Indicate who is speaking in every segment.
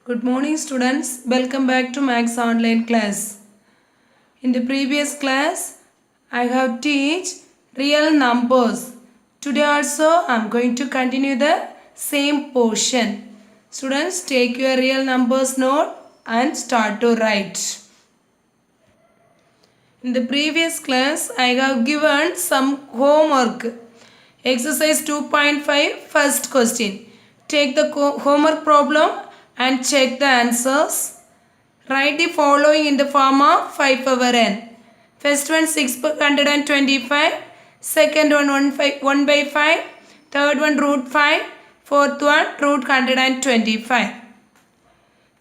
Speaker 1: Good morning students, welcome back to Max online class. In the previous class, I have teach real numbers. Today also I am going to continue the same portion. Students, take your real numbers note and start to write. In the previous class, I have given some homework. Exercise 2.5, first question. Take the homework problem and check the answers. Write the following in the form of 5 power n. First one 625, second one 1 by 5, third one root 5, fourth one root 125.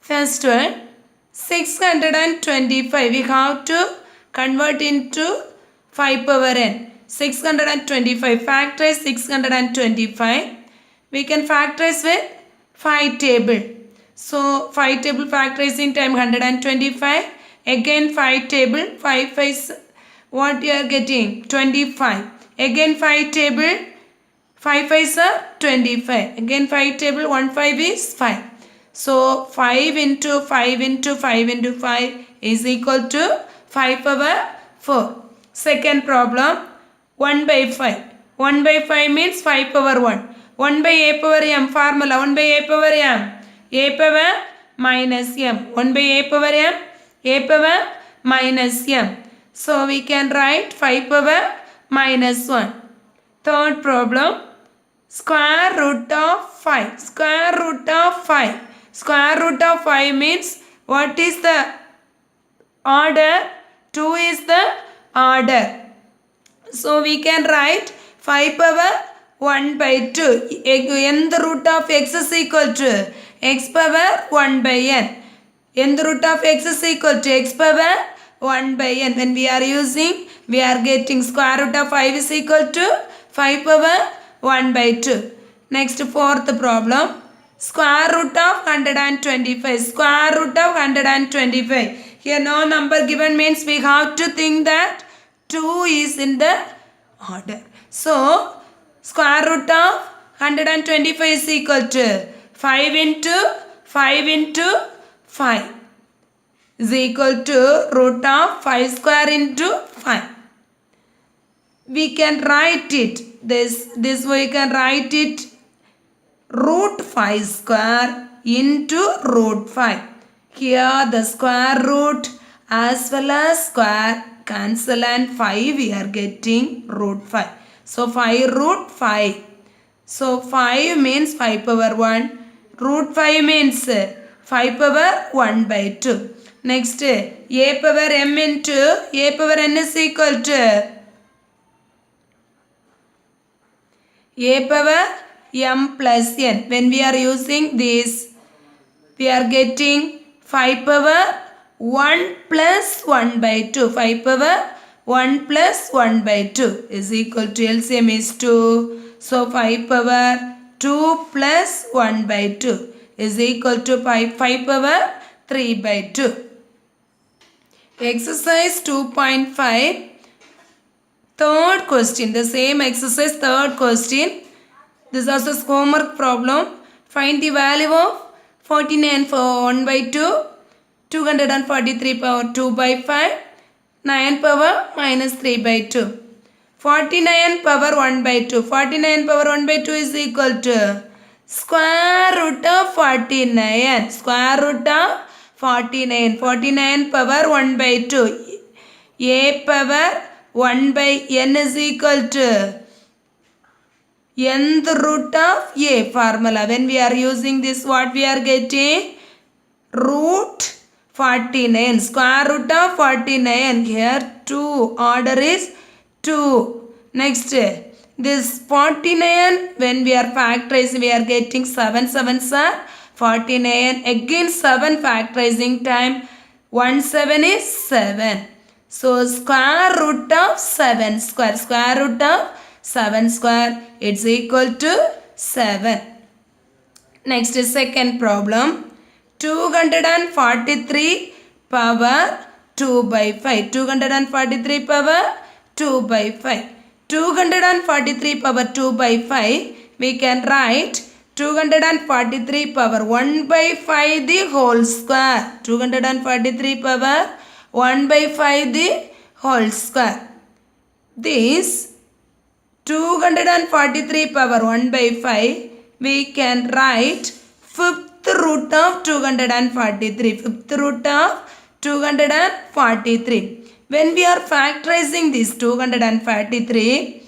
Speaker 1: First one 625, we have to convert into 5 power n. 625, factorize 625. We can factorize with 5 table. So 5 table factorizing time 125. Again 5 table, 5 5, what you are getting? 25. Again 5 table, 5 5 are 25. Again 5 table, 1 5 is 5. So 5 into 5 into 5 into 5 is equal to 5 power 4. Second problem, 1 by 5. 1 by 5 means 5 power 1. 1 by a power m, formula 1 by a power m. A power minus m. 1 by a power m. A power minus m. So we can write 5 power minus 1. Third problem, square root of 5. Square root of 5. Square root of 5 means what is the order? 2 is the order. So we can write 5 power 1 by 2. Nth root of x is equal to x power 1 by n. Nth root of x is equal to x power 1 by n. When we are using, we are getting square root of 5 is equal to 5 power 1 by 2. Next, fourth problem. Square root of 125. Square root of 125. Here no number given means we have to think that 2 is in the order. So, square root of 125 is equal to 5 into 5 is equal to root of 5 square into 5. We can write it this way. We can write it root 5 square into root 5. Here the square root as well as square cancel and 5 we are getting root 5. So 5 root 5. So 5 means 5 power 1. Root 5 means 5 power 1 by 2. Next, a power m into a power n is equal to a power m plus n. When we are using this, we are getting 5 power 1 plus 1 by 2. 5 power 1 plus 1 by 2 is equal to LCM is 2. So 5 power 2 plus 1 by 2 is equal to 5 power 3 by 2. Exercise 2.5. Third question. The same exercise, third question. This is also homework problem. Find the value of 49 for 1 by 2, 243 power 2 by 5, 9 power minus 3 by 2. 49 power 1 by 2. 49 power 1 by 2 is equal to square root of 49. Square root of 49. 49 power 1 by 2. A power 1 by n is equal to nth root of a formula. When we are using this, what we are getting? Root 49. Square root of 49. Here 2. Order is 2. Next, this 49, when we are factorizing, we are getting 7 7s are 49. Again 7 factorizing time. 1 7 is 7. So, square root of 7 square. Square root of 7 square. It's equal to 7. Next, second problem. 243 power 2 by 5. 243 power 2 by 5. 243 power 2 by 5. We can write 243 power 1 by 5 the whole square. 243 power 1 by 5 the whole square. This 243 power 1 by 5 we can write fifth root of 243. Fifth root of 243. When we are factorizing this 243,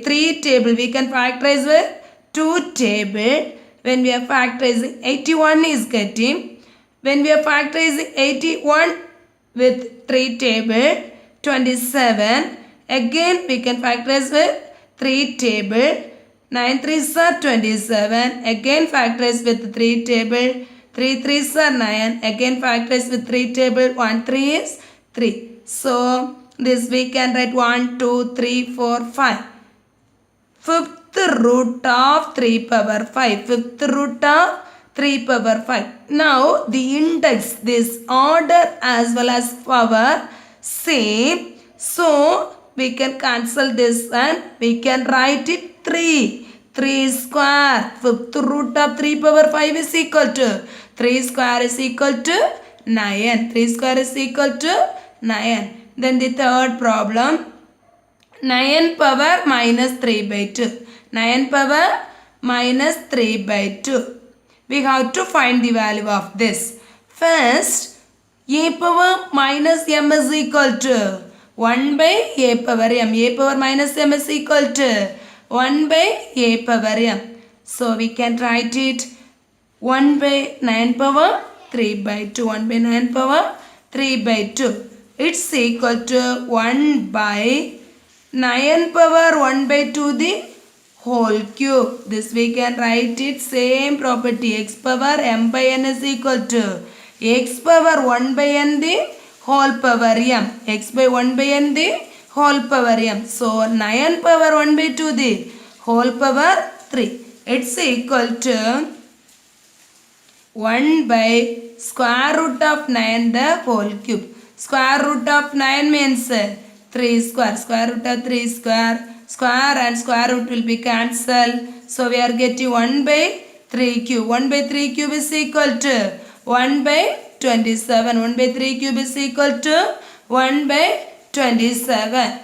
Speaker 1: 3 table we can factorize with 2 table. When we are factorizing 81 is getting. When we are factorizing 81 with 3 table 27. Again we can factorize with 3 table. 9 3s are 27. Again factorize with 3 table. 3 3s are 9. Again factorize with 3 table. 1 3 is 3. So this we can write 1 2 3 4 5. Fifth root of 3 power 5. Fifth root of 3 power 5. Now the index, this order as well as power same. So we can cancel this and we can write it 3. 3 square. Fifth root of 3 power 5 is equal to 3 square is equal to 9. 3 square is equal to 9. Then the third problem, 9 power minus 3 by 2. 9 power minus 3 by 2. We have to find the value of this. First, a power minus m is equal to 1 by a power m. A power minus m is equal to 1 by a power m. So we can write it 1 by 9 power 3 by 2. 1 by 9 power 3 by 2. It's equal to 1 by 9 power 1 by 2 the whole cube. This we can write it same property. X power m by n is equal to x power 1 by n the whole power m. X by 1 by n the whole power m. So 9 power 1 by 2 the whole power 3. It's equal to 1 by square root of 9 the whole cube. Square root of 9 means 3 square. Square root of 3 square. Square and square root will be cancelled. So we are getting 1 by 3 cube. 1 by 3 cube is equal to 1 by 27. 1 by 3 cube is equal to 1 by 27.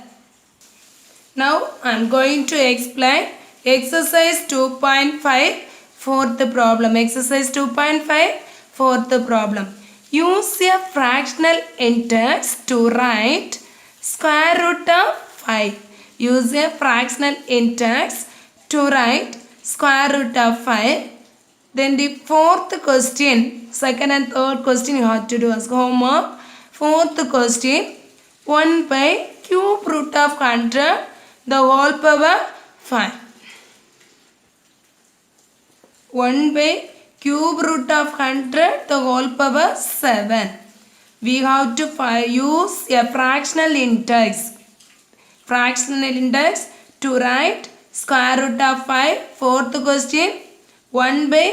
Speaker 1: Now I am going to explain exercise 2.5 fourth problem. Exercise 2.5 fourth problem. Use a fractional index to write square root of 5. Use a fractional index to write square root of 5. Then the fourth question, second and third question you have to do as homework. Fourth question, 1 by cube root of 100 the whole power 5. 1 by cube root of 100 the whole power 7. We have to use a fractional index. Fractional index to write square root of 5. Fourth question, 1 by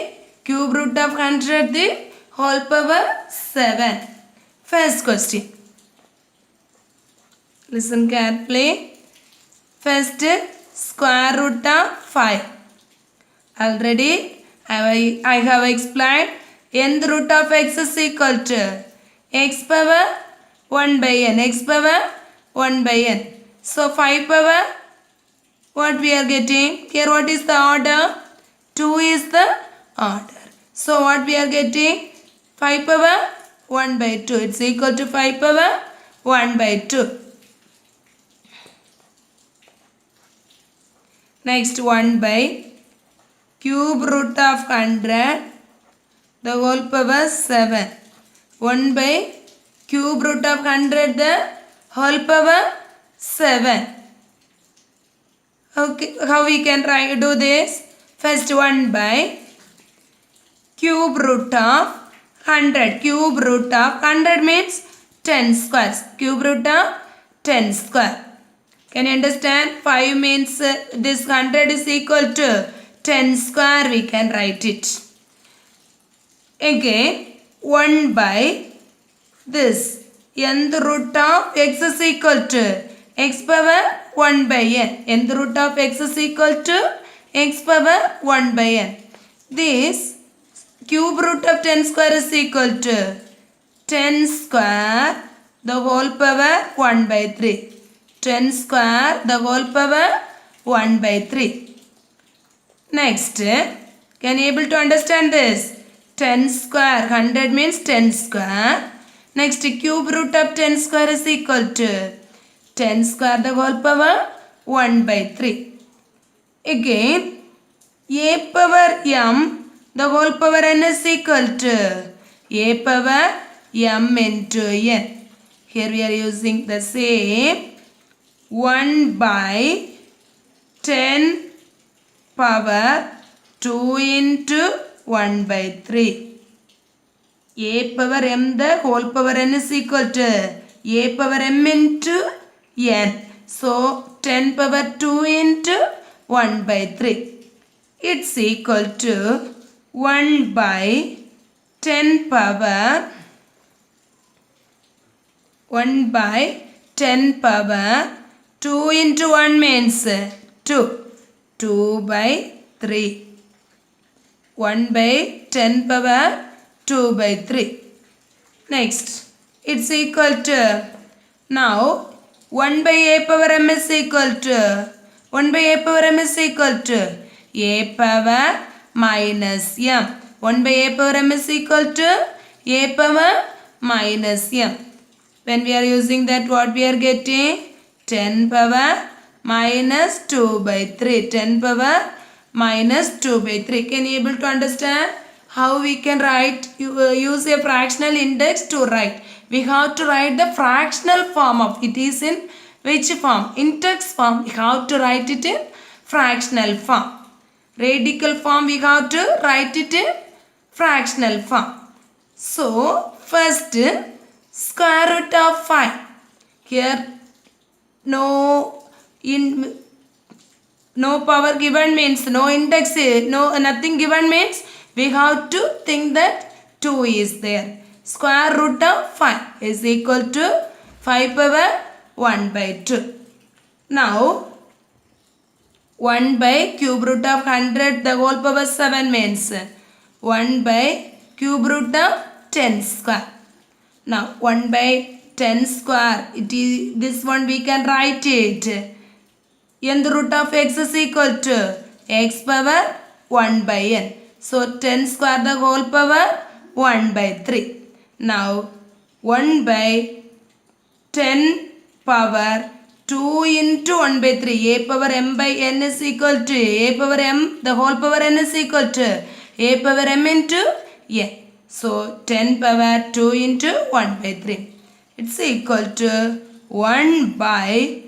Speaker 1: cube root of 100 the whole power 7. First question. Listen carefully. First, square root of 5. Already I have explained nth root of x is equal to x power 1 by n. X power 1 by n. So 5 power, what we are getting? Here what is the order? 2 is the order. So what we are getting? 5 power 1 by 2. It's equal to 5 power 1 by 2. Next 1 by cube root of 100 the whole power 7. 1 by cube root of 100 the whole power 7. Okay, how we can do this? First 1 by cube root of 100. Cube root of 100 means 10 squares. Cube root of 10 square. Can you understand? 5 means this 100 is equal to 10 square. We can write it. Again 1 by this nth root of x is equal to x power 1 by n. Nth root of x is equal to x power 1 by n. This cube root of 10 square is equal to 10 square the whole power 1 by 3. 10 square the whole power 1 by 3. Next, can you able to understand this? 10 square, 100 means 10 square. Next, cube root of 10 square is equal to 10 square the whole power 1 by 3. Again, a power m the whole power n is equal to a power m into n. Here we are using the same 1 by 10 power 2 into 1 by 3. A power m the whole power n is equal to a power m into n. So 10 power 2 into 1 by 3. It's equal to 1 by 10 power 1 by 10 power 2 into 1 means 2. 2 by 3. 1 by 10 power 2 by 3. Next, it's equal to, now 1 by a power m is equal to, 1 by a power m is equal to a power minus m. 1 by a power m is equal to a power minus m. When we are using that, what we are getting? 10 power minus 2 by 3. 10 power minus 2 by 3. Can you able to understand how we can write, use a fractional index to write? We have to write the fractional form of it. Is in which form? Index form. We have to write it in fractional form. Radical form we have to write it in fractional form. So first, square root of 5. Here no power given means no index, nothing given means we have to think that 2 is there. Square root of 5 is equal to 5 power 1 by 2. Now 1 by cube root of 100 the whole power 7 means 1 by cube root of 10 square. Now 1 by 10 square, it is this one we can write it. Nth root of x is equal to x power 1 by n. So 10 square the whole power 1 by 3. Now 1 by 10 power 2 into 1 by 3. A power m by n is equal to a power m the whole power n is equal to a power m into n. So 10 power 2 into 1 by 3. It's equal to 1 by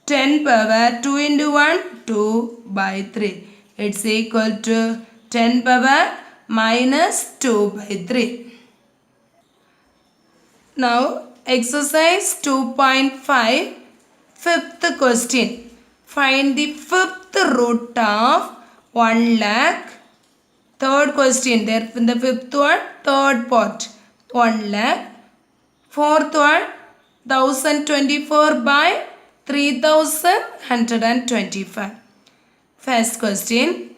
Speaker 1: 10 power 2 into 1, 2 by 3. It's equal to 10 power minus 2 by 3. Now exercise 2.5, fifth question. Find the fifth root of 1 lakh. Third question, there in the fifth one, third part, 1 lakh. Fourth one, 1024 by 3125. First question,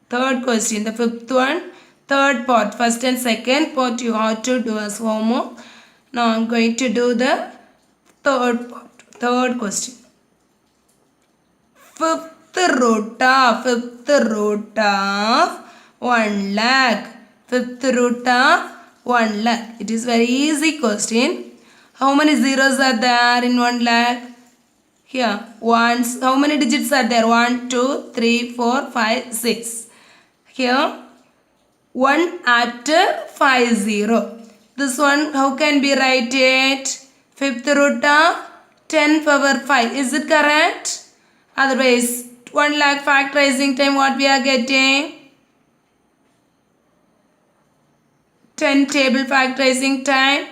Speaker 1: third question, the fifth one, third part, first and second part you have to do as homework. Now I am going to do the third part, third question. Fifth root of 1 lakh. Fifth root of 1 lakh. It is very easy question. How many zeros are there in 1 lakh? Here, ones. How many digits are there? 1, 2, 3, 4, 5, 6. Here, 1 after 5 0. This one, how can we write it? Fifth root of 10 power 5. Is it correct? Otherwise, 1 lakh factorizing time, what we are getting? 10 table factorizing time,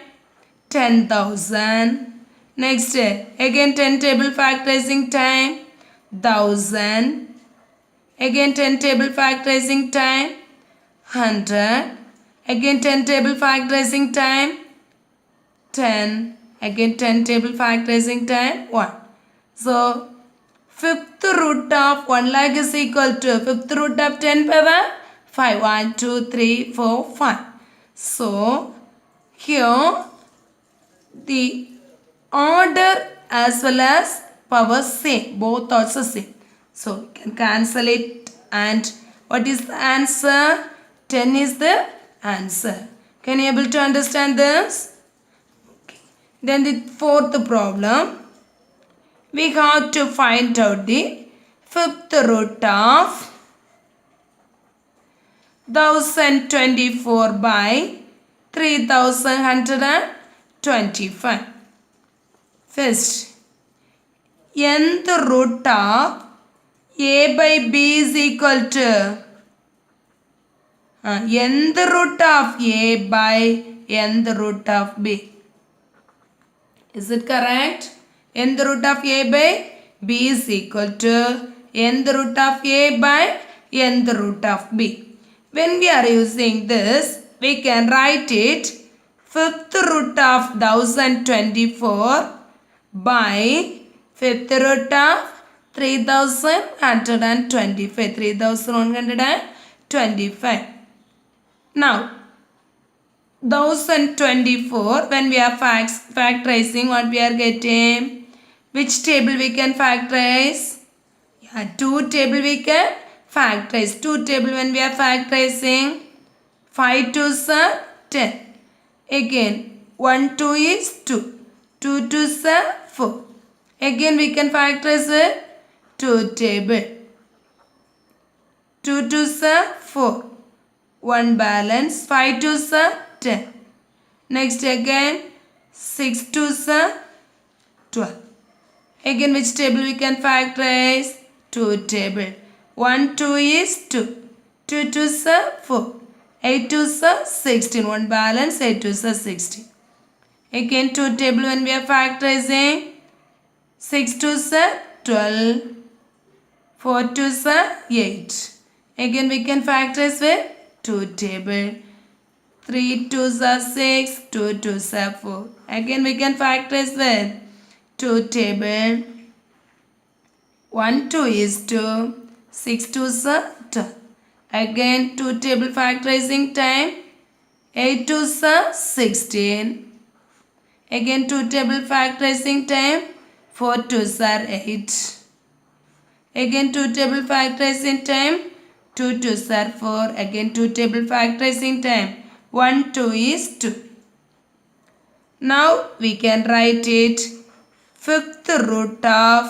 Speaker 1: 10,000. Next, again 10 table factorizing time, 1000. Again 10 table factorizing time, 100. Again 10 table factorizing time, 10. Again 10 table factorizing time, 1. So, Fifth root of 1 lakh is equal to fifth root of 10 power 5. 1, 2, 3, 4, 5. So, here the order as well as power same. Both also same. So, we can cancel it. And what is the answer? 10 is the answer. Can you able to understand this? Okay. Then the fourth problem. We have to find out the fifth root of 1024 by 3125. First, nth root of a by b is equal to nth root of a by nth root of b. Is it correct? Nth root of a by b is equal to nth root of a by nth root of b. When we are using this, we can write it fifth root of 1024 by fifth root of 3125. Now, 1024, when we are factorizing, what we are getting? Which table we can factorize? Yeah, 2 table we can factorize. 2 table when we are factorizing, 5 2s are 10. Again, 1 2 is 2. 2 2s are 4. Again, we can factorize with 2 table. 2 2s are 4. 1 balance. 5 2s are 10. Next again, 6 2s are 12. Again, which table we can factorize? 2 table. 1 2 is 2. 2 2s are 4. 8 2s are 16. 1 balance. 8 2s are 16. Again, 2 table when we are factorizing. 6 2s are 12. 4 2s are 8. Again, we can factorize with 2 table. 3 2s are 6. 2 2s are 4. Again, we can factorize with 2 table. 1 2 is 2. 6 2s are 12. Again, 2 table factorizing time. 8 2s are 16. Again, 2 table factorizing time. 4 2s are 8. Again, 2 table factorizing time. 2 2s are 4. Again, 2 table factorizing time. 1 2 is 2. Now, we can write it. Fifth root of,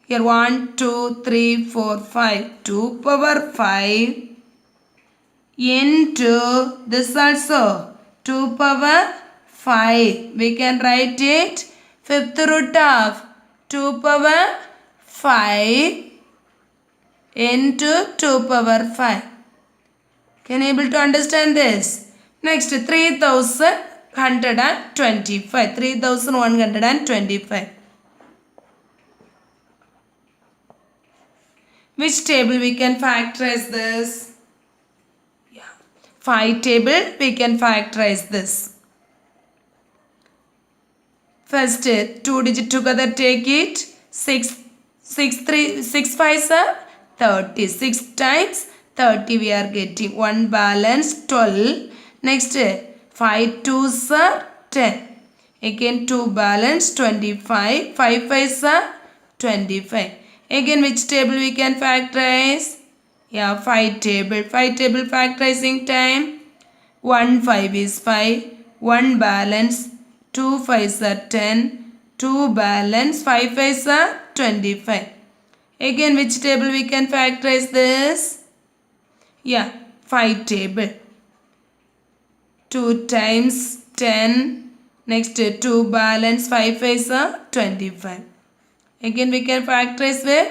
Speaker 1: here 1, 2, 3, 4, 5. 2 power 5 into this also 2 power 5. We can write it fifth root of 2 power 5 into 2 power 5. Can you able to understand this? Next, 3125. 3125. Which table we can factorize this? Yeah. 5 table we can factorize this. First, 2 digit together take it. 6 5s are 30. 6 times 30 we are getting. 1 balance 12. Next, 5 2s are 10. Again 2 balance 25. 5 5s are 25. Again, which table we can factorize? Yeah, 5 table. 5 table factorizing time. 1 5 is 5. 1 balance. 2 5s are 10. 2 balance. 5 5s are 25. Again, which table we can factorize this? Yeah, 5 table. 2 times 10. Next, 2 balance. 5 5s are 25. Again, we can factorize with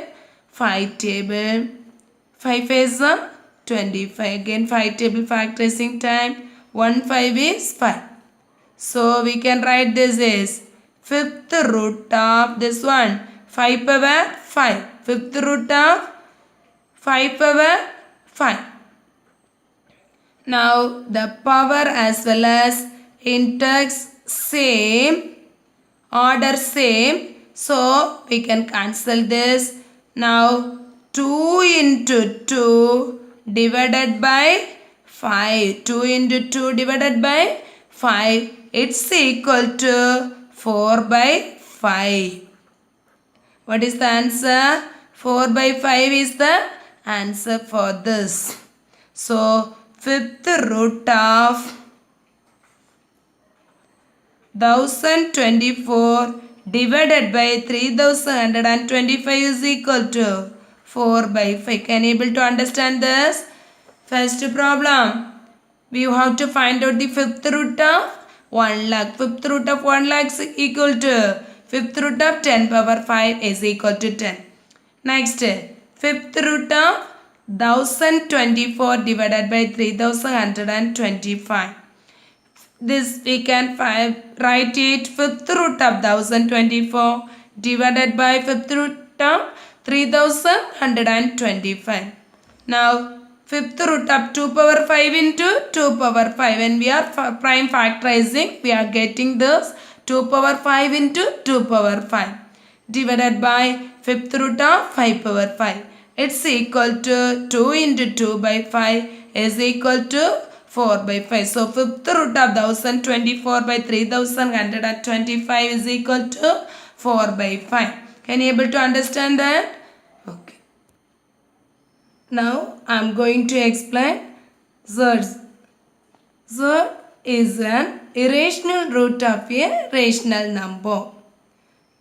Speaker 1: 5 table. 5 is 25. Again, 5 table factorizing time. 1 5 is 5. So, we can write this as fifth root of this one. 5 power 5. Fifth root of 5 power 5. Now, the power as well as index same. Order same. So, we can cancel this. Now 2 into 2 divided by 5. 2 into 2 divided by 5. It's equal to 4 by 5. What is the answer? 4 by 5 is the answer for this. So, fifth root of 1024 divided by 3125 is equal to 4 by 5. Can you able to understand this? First problem. We have to find out the fifth root of 1 lakh. Fifth root of 1 lakh is equal to fifth root of 10 power 5 is equal to 10. Next, fifth root of 1024 divided by 3125. This we can write it fifth root of 1024 divided by fifth root of 3125. Now, fifth root of 2 power 5 into 2 power 5. When we are prime factorizing, we are getting this 2 power 5 into 2 power 5 divided by fifth root of 5 power 5. It's equal to 2 into 2 by 5 is equal to 4 by 5. So, fifth root of 1024 by 3125 is equal to 4 by 5. Can you able to understand that? Okay. Now, I am going to explain Z. Z is an irrational root of a rational number.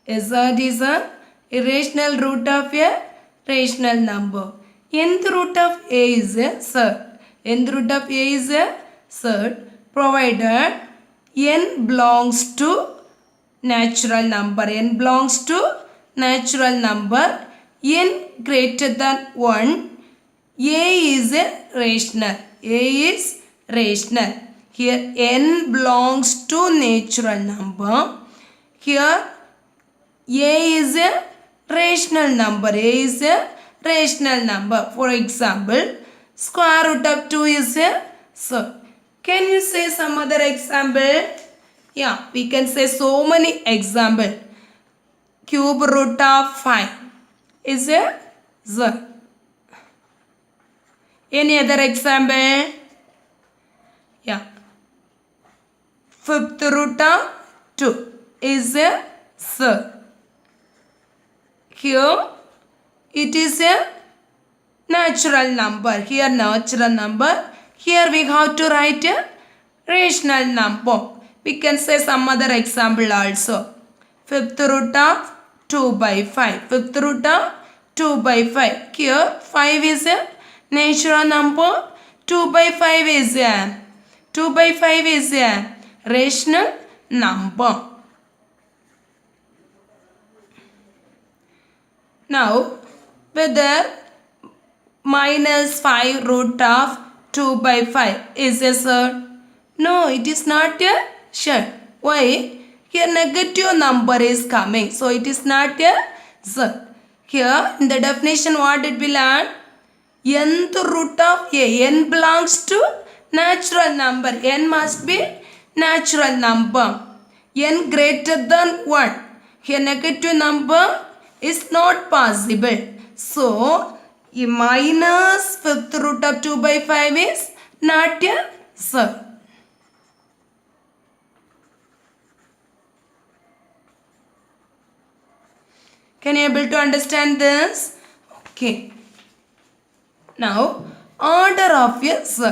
Speaker 1: Z is an irrational root of a rational number. Nth root of a is a Z. Nth root of a is a Z provided n belongs to natural number. N belongs to natural number. N greater than 1. A is a rational. A is rational. Here n belongs to natural number. Here a is a rational number. A is a rational number. For example, square root of 2 is a so. Can you say some other example? Yeah, we can say so many example. Cube root of 5 is a z. Any other example? Yeah. Fifth root of 2 is a z. Here it is a natural number. Here natural number. Here we have to write a rational number. We can say some other example also. Fifth root of 2 by 5. Fifth root of 2 by 5. Here 5 is a natural number. 2 by 5 is a rational number. Now, whether minus 5 root of 2 by 5 is a Z? No, it is not a Z. Why? Here negative number is coming. So, it is not a Z. Here in the definition what it will learn? Nth root of a. N belongs to natural number. N must be natural number. N greater than 1. Here negative number is not possible. So, a minus fifth root of 2 by 5 is not a Z. Can you able to understand this? Okay. Now, order of a Z.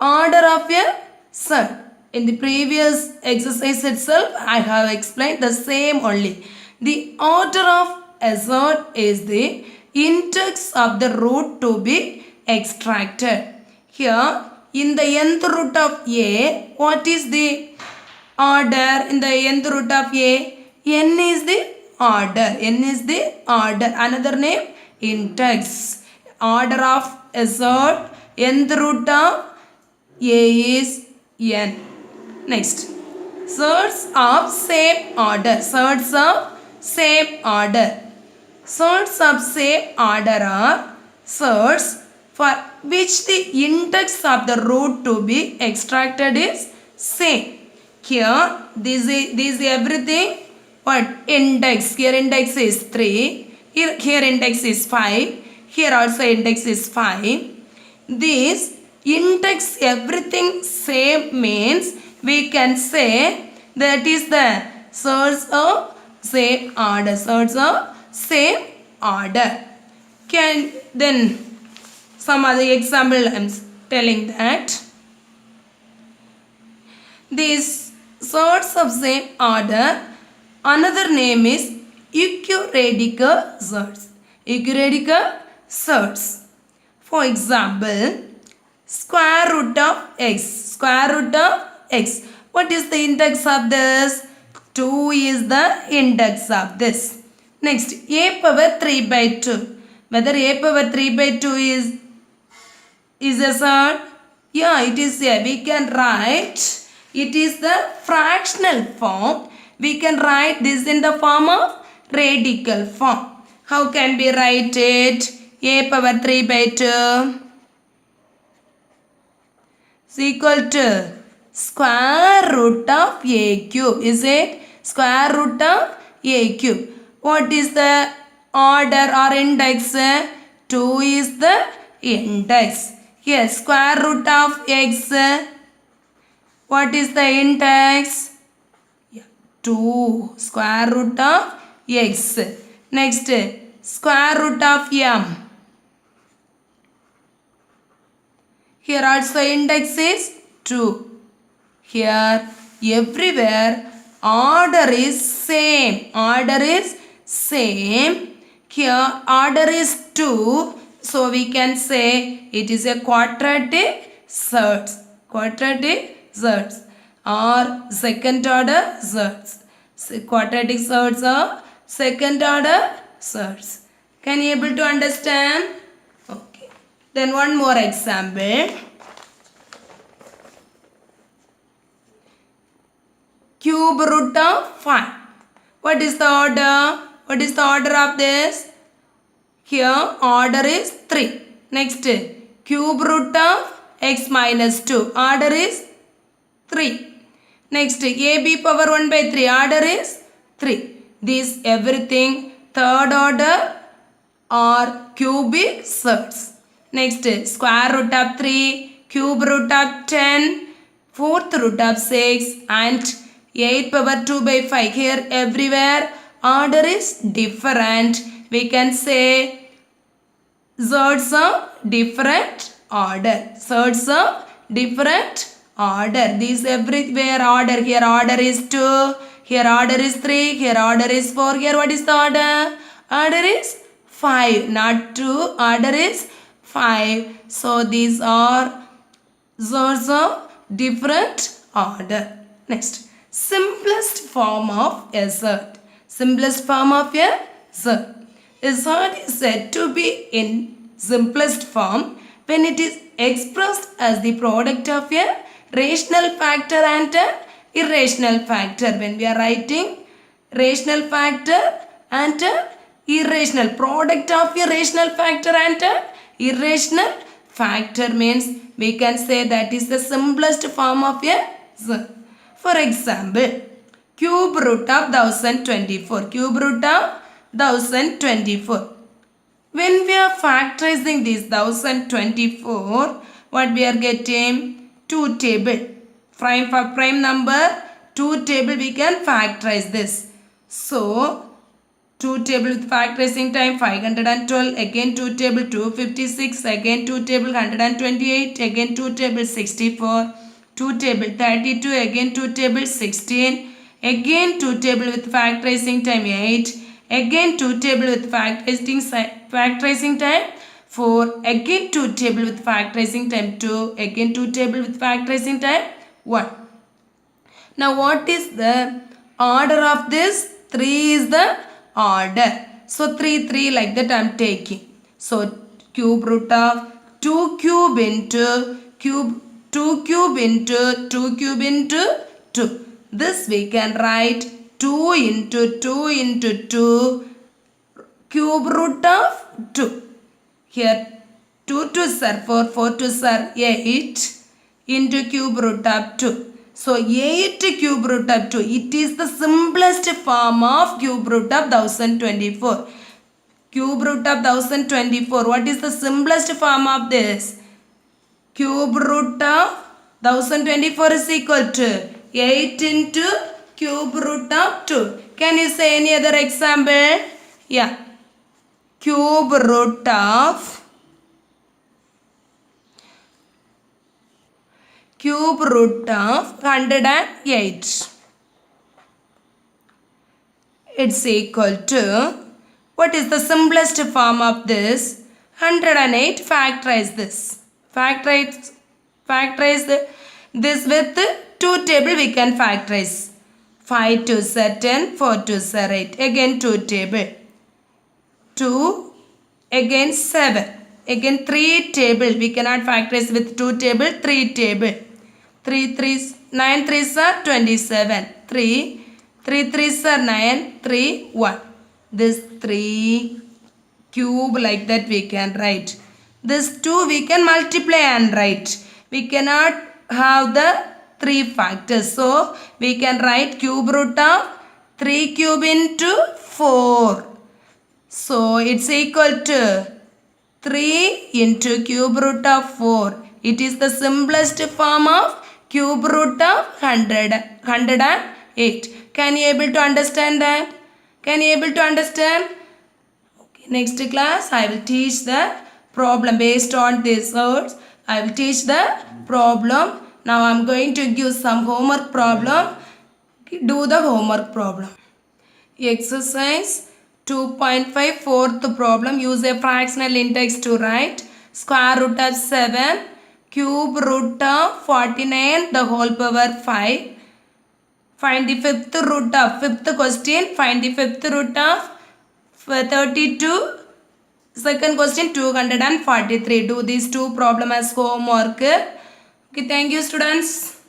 Speaker 1: Order of a Z. In the previous exercise itself, I have explained the same only. The order of a Z is the index of the root to be extracted. Here, in the nth root of a, what is the order in the nth root of a? N is the order. N is the order. Another name, index. Order of a Z, nth root of a is n. Next, surds of same order. Surds of same order. Surds of same order are surds for which the index of the root to be extracted is same. Here, this is everything. What? Index. Here index is 3. Here index is 5. Here also index is 5. This index everything same means we can say that is the source of same order. Source of same order. Then some other example I am telling that this sorts of same order, another name is euchiradical sorts. Euchiradical sorts. For example, square root of x. Square root of x. What is the index of this? 2 is the index of this. Next, a power 3 by 2. Whether a power 3 by 2 is a sort? Yeah, it is a. We can write. It is the fractional form. We can write this in the form of radical form. How can we write it? A power 3 by 2 is equal to square root of a cube. Is it? Square root of a cube. What is the order or index? 2 is the index. Yes, square root of x. What is the index? 2. Square root of x. Next, square root of m. Here also index is 2. Here everywhere order is same. Order is same. Here order is 2. So we can say it is a quadratic search. Quadratic search or second order search. Quadratic search or second order search. Can you able to understand? Okay. Then one more example. Cube root of 5. What is the order? What is the order of this? Here order is 3. Next, cube root of x minus 2. Order is 3. Next, ab power 1 by 3. Order is 3. This everything third order or cubic surds. Next, square root of 3, cube root of 10, fourth root of 6 and 8 power 2 by 5. Here everywhere order is different. We can say surds of different order. Surds of different order. These everywhere order. Here order is 2. Here order is 3. Here order is 4. Here what is the order? Order is 5. Not 2. Order is 5. So these are sorts of different order. Next. Simplest form of a sort. Simplest form of a sort. A sort is said to be in simplest form when it is expressed as the product of a rational factor and an irrational factor. When we are writing rational factor and an irrational product of a rational factor and an irrational factor means we can say that is the simplest form of a sort. For example, cube root of 1024. Cube root of 1024. When we are factorizing this 1024, what we are getting? 2 table. Prime number 2 table we can factorize this. So 2 table with factorizing time 512, again 2 table 256, again 2 table 128, again 2 table 64, 2 table 32, again 2 table 16, again 2 table with factorizing time 8, again 2 table with factorizing time 4, again 2 table with factorizing time 2, again 2 table with factorizing time 1. Now what is the order of this? 3 is the order. So 3 like that I am taking. So cube root of 2 cube into cube 2 cube into 2 cube into 2. This we can write 2 into 2 into 2 cube root of 2. Here 2 2's are 4, 4 2's are 8 into cube root of 2. So 8 cube root of 2. It is the simplest form of cube root of 1024. Cube root of 1024. What is the simplest form of this? Cube root of 1024 is equal to 8 into cube root of 2. Can you say any other example? Yeah. Cube root of 108. It's equal to, what is the simplest form of this? 108. Factorize this. Factorize this with 2 table we can factorize. 5 2s are 10, 4 2s are 8. Again 2 table. 2, again 7. Again 3 table. We cannot factorize with 2 table, 3 table. 3 3s, 9 3s are 27. 3 3s are 9, 3 1. This 3 cube like that we can write. This 2 we can multiply and write. We cannot have the 3 factors. So we can write cube root of 3 cube into 4. So it's equal to 3 into cube root of 4. It is the simplest form of cube root of 108. Can you able to understand that? Can you able to understand? Okay, next class I will teach the problem based on these words. I will teach the problem. Now I am going to give some homework problem. Do the homework problem. Exercise 2.5 fourth problem. Use a fractional index to write square root of 7 cube root of 49 the whole power 5. Find the fifth question. Find the fifth root of 32. Second question 243. Do these two problems as homework. Okay, thank you students.